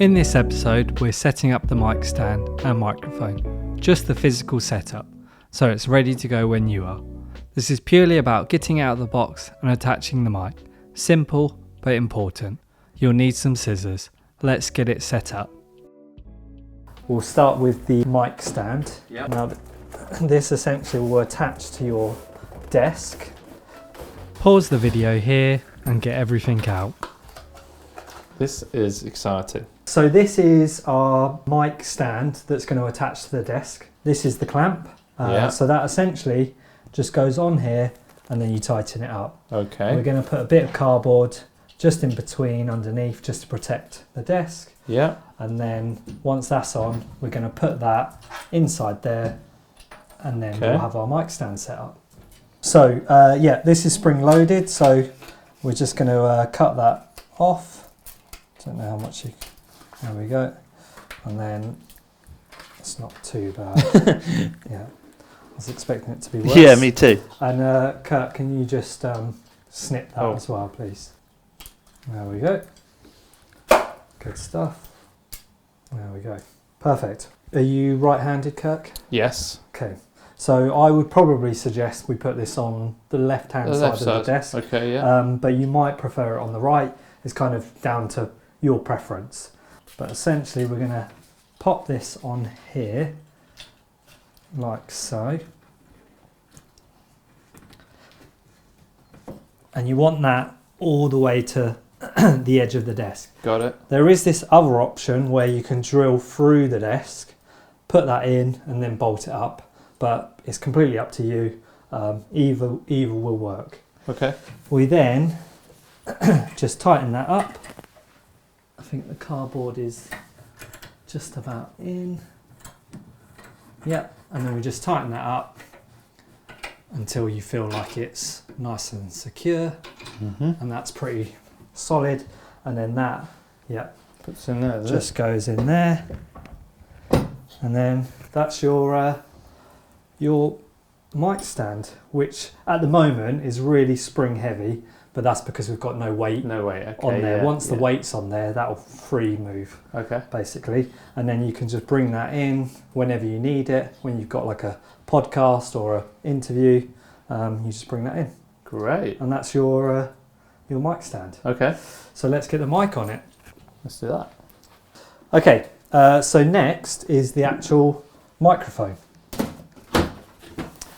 In this episode, we're setting up the mic stand and microphone, just the physical setup, so it's ready to go when you are. This is purely about getting out of the box and attaching the mic. Simple, but important. You'll need some scissors. Let's get it set up. We'll start with the mic stand. Yep. Now, this essentially will attach to your desk. Pause the video here and get everything out. This is exciting. So this is our mic stand that's going to attach to the desk. This is the clamp. So that essentially just goes on here and then you tighten it up. Okay. We're going to put a bit of cardboard just in between underneath just to protect the desk. Yeah. And then once that's on, we're going to put that inside there and then we'll have our mic stand set up. So this is spring loaded. So we're just going to cut that off. Don't know how much you... There we go. And then it's not too bad. Yeah. I was expecting it to be worse. Yeah, me too. And Kurt, can you just snip that as well, please? There we go. Good stuff. There we go. Perfect. Are you right-handed, Kirk? Yes. Okay. So I would probably suggest we put this on the left-hand side of the desk. Okay, yeah. But you might prefer it on the right. It's kind of down to your preference. But essentially we're going to pop this on here, like so. And you want that all the way to the edge of the desk. Got it. There is this other option where you can drill through the desk, put that in and then bolt it up. But it's completely up to you. Either will work. Okay. We then just tighten that up. I think the cardboard is just about in. Yeah, and then we just tighten that up until you feel like it's nice and secure. And that's pretty solid. And then that, puts in there. Just goes in there. And then that's your mic stand, which at the moment is really spring heavy. But that's because we've got no weight on there. Once the weight's on there, that'll free move, basically. And then you can just bring that in whenever you need it. When you've got like a podcast or an interview, you just bring that in. Great. And that's your mic stand. Okay. So let's get the mic on it. Let's do that. Okay, so next is the actual microphone.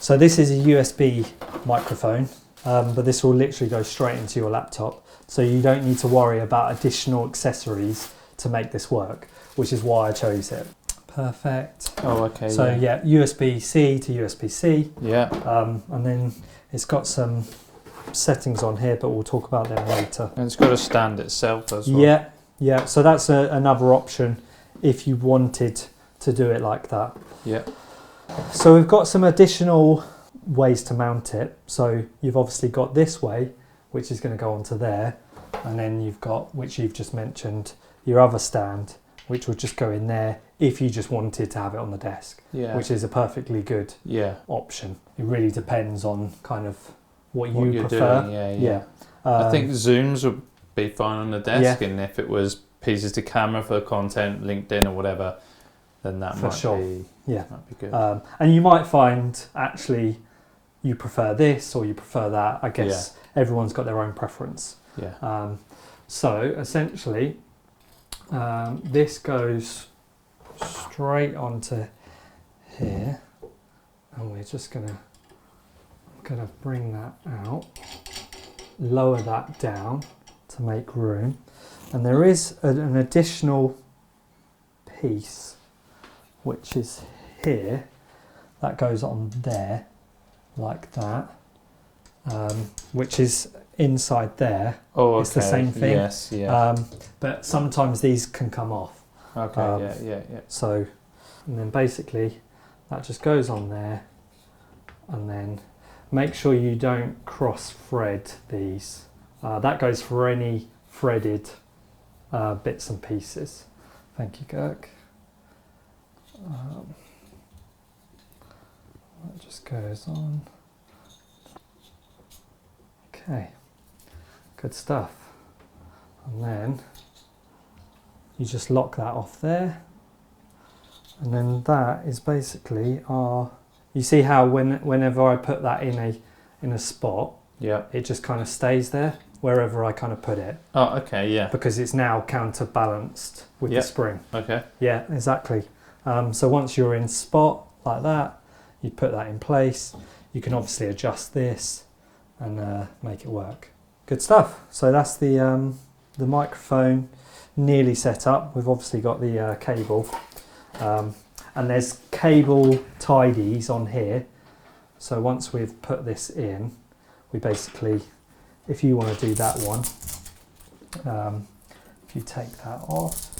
So this is a USB microphone. But this will literally go straight into your laptop. So you don't need to worry about additional accessories to make this work, which is why I chose it. Perfect. Oh, okay. So USB-C to USB-C. Yeah. And then it's got some settings on here, but we'll talk about them later. And it's got a stand itself as well. Yeah. So that's another option if you wanted to do it like that. Yeah. So we've got some additional ways to mount it. So you've obviously got this way, which is going to go onto there, and then you've got, which you've just mentioned, your other stand, which would just go in there if you just wanted to have it on the desk, which is a perfectly good option. It really depends on kind of what you prefer. Doing. I think Zooms would be fine on the desk, and if it was pieces to camera for content, LinkedIn or whatever, then that might be good. And you might find actually you prefer this or you prefer that. I guess everyone's got their own preference. So essentially, this goes straight onto here, and we're just gonna bring that out, lower that down to make room, and there is an additional piece which is here that goes on there like that, which is inside there. It's the same thing. Yes, but sometimes these can come off. Okay, So, and then basically that just goes on there, and then make sure you don't cross thread these. That goes for any threaded bits and pieces. Thank you, Kirk. That just goes on. Okay, good stuff. And then you just lock that off there, and then that is basically our. You see how whenever I put that in a spot, it just kind of stays there wherever I kind of put it. Oh, okay, yeah. Because it's now counterbalanced with the spring. Okay. Yeah, exactly. So once you're in spot like that, you put that in place. You can obviously adjust this and make it work. Good stuff. So that's the microphone nearly set up. We've obviously got the cable. And there's cable tidies on here. So once we've put this in, we basically, if you want to do that one, if you take that off.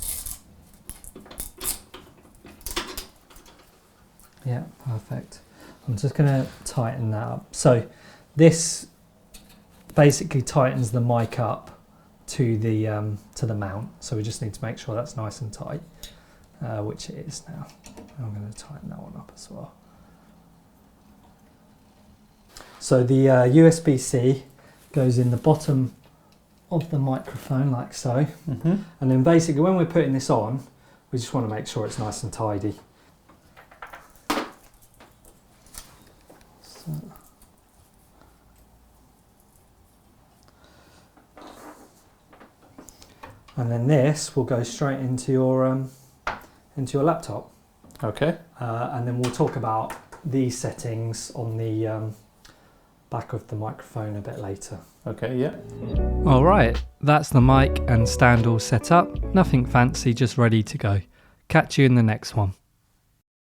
Yeah, perfect. I'm just going to tighten that up. So this basically tightens the mic up to the mount. So we just need to make sure that's nice and tight, which it is now. I'm going to tighten that one up as well. So the USB-C goes in the bottom of the microphone like so. And then basically when we're putting this on, we just want to make sure it's nice and tidy. So. And then this will go straight into your laptop. Okay. And then we'll talk about these settings on the back of the microphone a bit later. Okay, yeah. All right, that's the mic and stand all set up. Nothing fancy, just ready to go. Catch you in the next one.